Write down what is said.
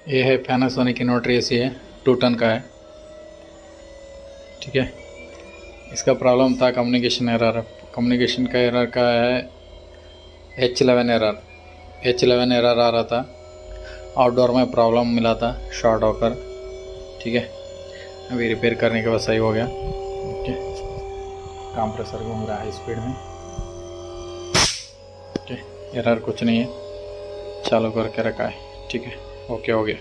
ये है Panasonic inverter AC है, 2 टन का है। ठीक है, इसका प्रॉब्लम था कम्युनिकेशन एरर। कम्युनिकेशन का एरर का है H11 एरर। H11 एरर आ रहा था, आउटडोर में प्रॉब्लम मिला था शॉर्ट होकर। ठीक है, अभी रिपेयर करने के बाद सही हो गया। ओके, कंप्रेसर घूम रहा है हाई स्पीड में। ओके, एरर कुछ नहीं है, चालू करके रखा है। ठीक है, ओके हो गया।